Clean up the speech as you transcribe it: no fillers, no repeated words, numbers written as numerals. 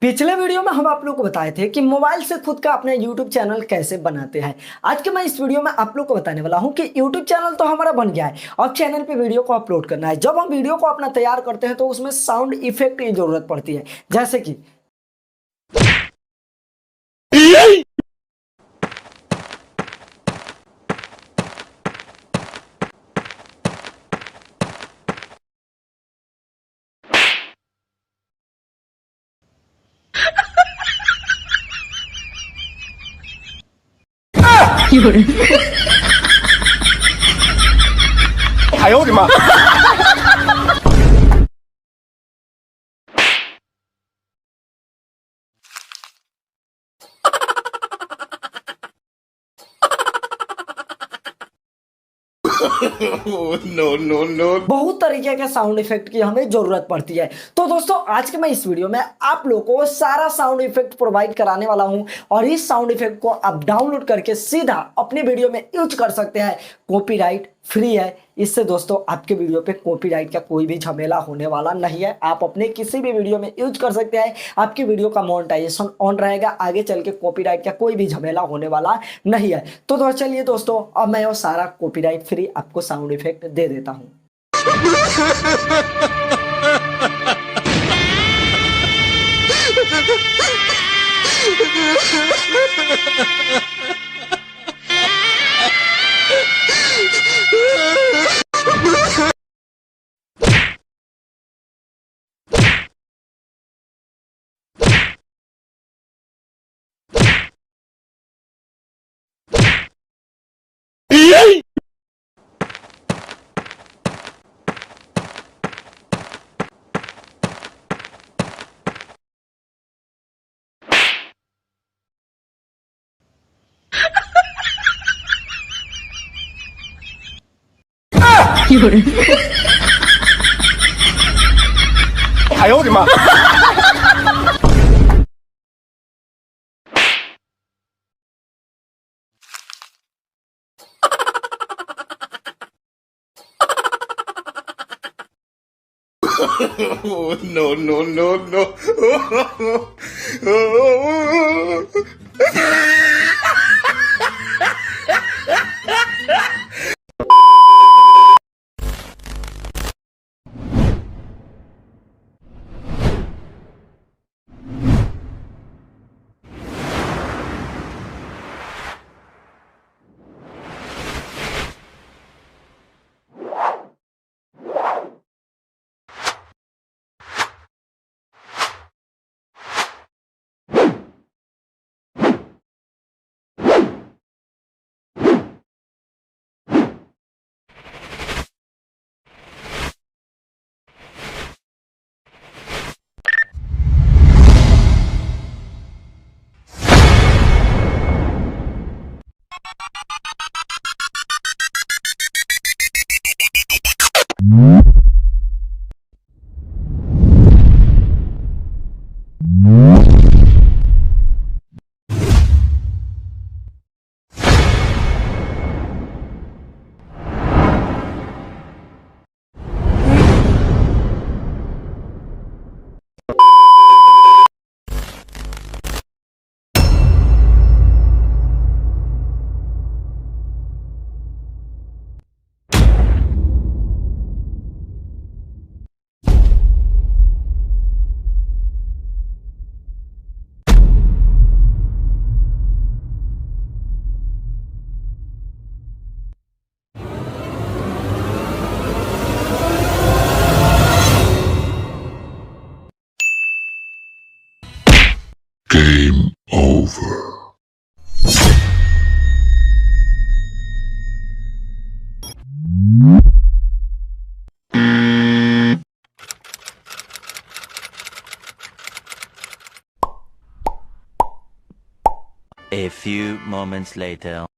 पिछले वीडियो में हम आप लोग को बताए थे कि मोबाइल से खुद का अपने YouTube चैनल कैसे बनाते हैं। आज के मैं इस वीडियो में आप लोग को बताने वाला हूं कि YouTube चैनल तो हमारा बन गया है, अब चैनल पे वीडियो को अपलोड करना है। जब हम वीडियो को अपना तैयार करते हैं तो उसमें साउंड इफेक्ट की जरूरत पड़ती है, जैसे कि No, no, no. बहुत तरीके के साउंड इफेक्ट की हमें जरूरत पड़ती है। तो दोस्तों आज के मैं इस वीडियो में आप लोगों को सारा साउंड इफेक्ट प्रोवाइड कराने वाला हूं और इस साउंड इफेक्ट को आप डाउनलोड करके सीधा अपने वीडियो में यूज कर सकते हैं। कॉपीराइट फ्री है। इससे दोस्तों आपके वीडियो पे कॉपीराइट का कोई भी झमेला होने वाला नहीं है। आप अपने किसी भी वीडियो में यूज कर सकते हैं। आपकी वीडियो का मोनेटाइजेशन ऑन रहेगा। आगे चल के कॉपीराइट का कोई भी झमेला होने वाला नहीं है। तो चलिए दोस्तों, अब मैं वो सारा कॉपीराइट फ्री आपको साउंड इफेक्ट दे देता हूं। No, no, no, no. Game over. A few moments later.